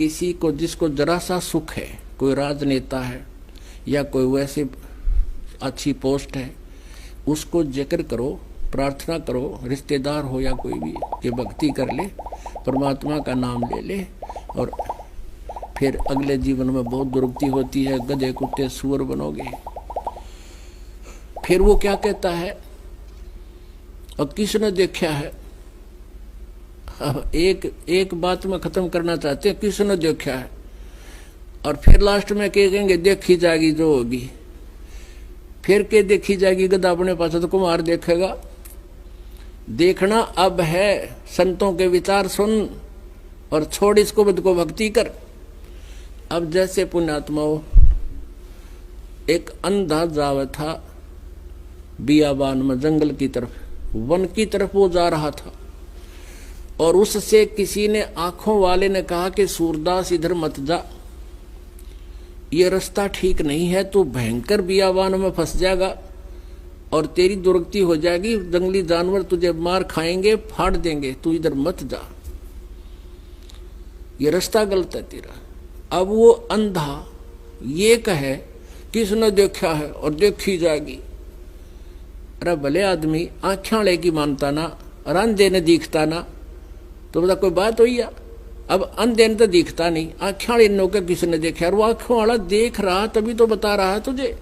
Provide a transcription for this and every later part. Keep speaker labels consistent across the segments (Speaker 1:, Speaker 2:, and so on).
Speaker 1: किसी को जिसको जरा सा सुख है, कोई राजनेता है या कोई वैसे अच्छी पोस्ट है, उसको जिक्र करो, प्रार्थना करो, रिश्तेदार हो या कोई भी, कि भक्ति कर ले, परमात्मा का नाम ले ले, और फिर अगले जीवन में बहुत दुर्गति होती है, गधे कुत्ते सुअर बनोगे। फिर वो क्या कहता है, और किसने देखा है, अब एक बात में खत्म करना चाहते हैं, किसने देखा है, और फिर लास्ट में कहेंगे देखी जाएगी जो होगी। फिर के देखी जाएगी, गधा अपने पास तो कुमार देखेगा। देखना अब है, संतों के विचार सुन और छोड़ इसको, बुद्ध को भक्ति कर। अब जैसे पुण्यात्माओं, एक अंधा जावा था बियाबान में, जंगल की तरफ, वन की तरफ वो जा रहा था, और उससे किसी ने, आंखों वाले ने कहा कि सूरदास इधर मत जा, ये रास्ता ठीक नहीं है, तो भयंकर बियाबान में फंस जाएगा और तेरी दुर्गति हो जाएगी, जंगली जानवर तुझे मार खाएंगे, फाड़ देंगे, तू इधर मत जा, ये रास्ता गलत है तेरा। अब वो अंधा ये कहे किसने देखा है और देखी जाएगी। अरे भले आदमी, आँखें वाले की मानता ना, और अंधे ने दिखता ना, तो बता कोई बात हुई या? अब अंधे ने तो दिखता नहीं, आँखें वाले नो के किसने देखा, और वो आँखों वाला देख रहा तभी तो बता रहा है तुझे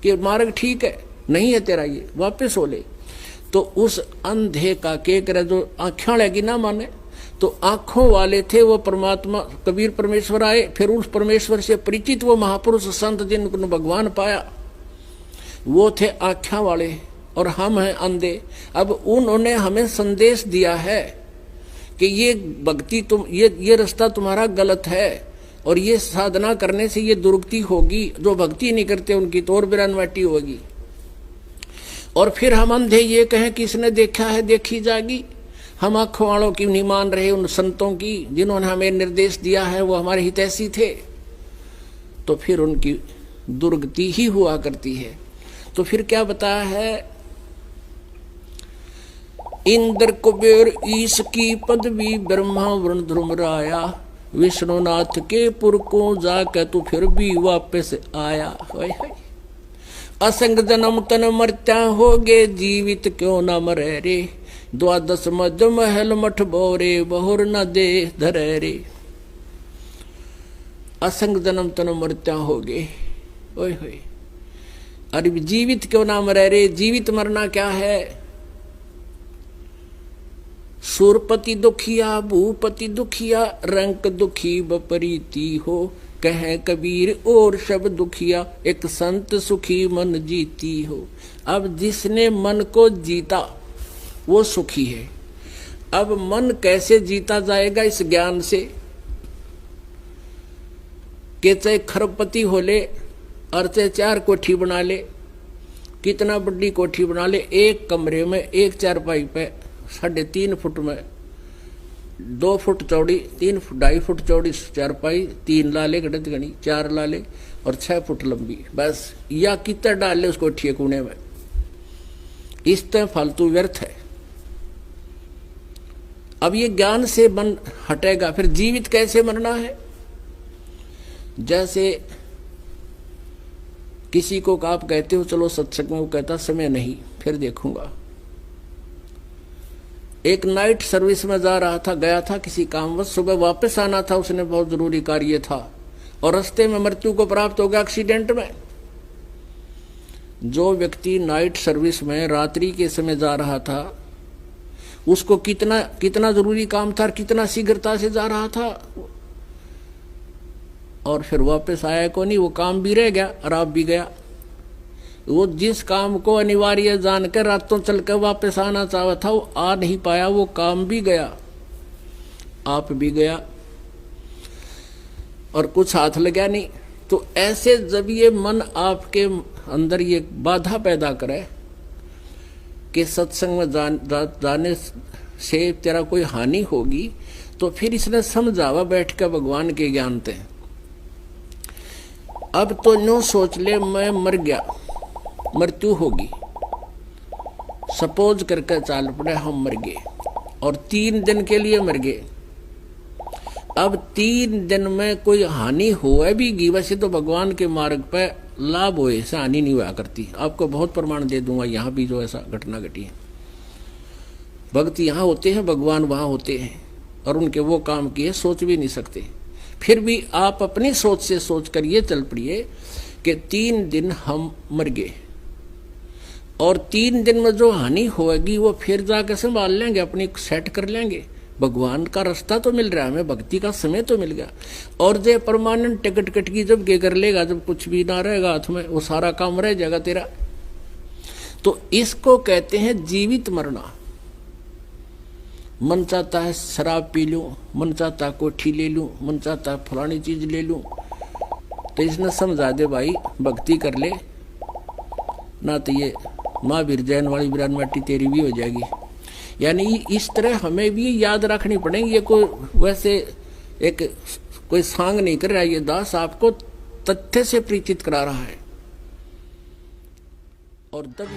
Speaker 1: कि मार्ग ठीक है, नहीं है तेरा, ये वापस हो ले। तो उस अंधे का के करे जो आँखें वाले की ना माने, तो आंखों वाले थे वो परमात्मा कबीर परमेश्वर आए, फिर उस परमेश्वर से परिचित वो महापुरुष संत जिनको भगवान पाया, वो थे आँखें वाले और हम हैं अंधे। अब उन्होंने हमें संदेश दिया है कि ये भक्ति तुम, ये रास्ता तुम्हारा गलत है, और ये साधना करने से ये दुर्गति होगी, जो भक्ति नहीं करते उनकी तो और बिरानवाटी होगी। और फिर हम अंधे ये कहें कि इसने देखा है देखी जाएगी, हम आँखों वालों की नहीं मान रहे, उन संतों की जिन्होंने हमें निर्देश दिया है, वो हमारे हितैषी थे, तो फिर उनकी दुर्गति ही हुआ करती है। तो फिर क्या बताया है, इंद्र कुबेर ईश की पदवी, ब्रह्मा वरुण ध्रुव राया, विष्णुनाथ के पुर को जाकर तू फिर भी वापस आया। असंग जन्म तन मरत्या होगे, जीवित क्यों न मरे रे, द्वादश मध्य महल मठ बोरे, बहुर न दे धरे रे। असंग जन्म तन मरत्या होगे, ओए होए, अरे जीवित क्यों ना मरे रे। जीवित मरना क्या है, सुरपति दुखिया भूपति दुखिया, रंक दुखी बपरीती हो, कहे कबीर और सब दुखिया, एक संत सुखी मन जीती हो। अब जिसने मन को जीता वो सुखी है। अब मन कैसे जीता जाएगा, इस ज्ञान से कि चाहे खरबपति हो ले और चाहे 4 कोठी बना ले, कितना बड़ी कोठी बना ले, एक कमरे में एक चारपाई पे 3.5 फुट में 2 फुट चौड़ी, 2.5 फुट चौड़ी चारपाई, 3 लाले गणित गणी, 4 लाले और 6 फुट लंबी, बस, या कितना डाल ले उस कोठी कोने में, इस तरह फालतू व्यर्थ है। अब ये ज्ञान से मन हटेगा, फिर जीवित कैसे मरना है। जैसे किसी को आप कहते हो चलो सत्संग में, वो कहता समय नहीं, फिर देखूंगा। एक नाइट सर्विस में जा रहा था, गया था किसी कामवश, सुबह वापस आना था, उसने बहुत जरूरी कार्य था, और रास्ते में मृत्यु को प्राप्त हो गया एक्सीडेंट में। जो व्यक्ति नाइट सर्विस में रात्रि के समय जा रहा था, उसको कितना जरूरी काम था, कितना शीघ्रता से जा रहा था, और फिर वापस आया को नहीं, वो काम भी रह गया और आप भी गया। वो जिस काम को अनिवार्य जानकर रातों चलकर वापस आना चाहा था, वो आ नहीं पाया, वो काम भी गया, आप भी गया, और कुछ हाथ लगा नहीं। तो ऐसे जब ये मन आपके अंदर ये बाधा पैदा करे कि सत्संग में जाने से तेरा कोई हानि होगी, तो फिर इसने समझावा बैठ कर भगवान के ज्ञान थे। अब तो नो सोच ले मैं मर गया, मृत्यु होगी, सपोज करके चाल पड़े हम मर गए, और 3 दिन के लिए मर गए। अब 3 दिन में कोई हानि होए भी, वैसे तो भगवान के मार्ग पर लाभ होए ऐसे हानि नहीं हुआ करती। आपको बहुत प्रमाण दे दूंगा, यहाँ भी जो ऐसा घटना घटी है। भक्त यहाँ होते हैं, भगवान वहाँ होते हैं, और उनके वो काम किए सोच भी नहीं सकते। फिर भी आप अपनी सोच से सोच कर ये चल पड़िए कि 3 दिन हम मर गए, और 3 दिन में जो हानि होगी वो फिर जाकर संभाल लेंगे, अपनी सेट कर लेंगे। भगवान का रास्ता तो मिल रहा है हमें, भक्ति का समय तो मिल गया। और जो परमानेंट टिकट कटकी जब के कर लेगा, जब कुछ भी ना रहेगा हाथ में, वो सारा काम रह जाएगा तेरा। तो इसको कहते हैं जीवित मरना। मन चाहता है शराब पी लूं, मन चाहता है कोठी ले लूं, मन चाहता है फलानी चीज ले लूं, तो इसने समझा दे भाई भक्ति कर ले, ना तो ये महावीर जैन वाली बिरान माटी तेरी भी हो जाएगी। यानी इस तरह हमें भी याद रखनी पड़ेगी। ये कोई वैसे एक कोई सांग नहीं कर रहा है, ये दास आपको तथ्य से परिचित करा रहा है। और तब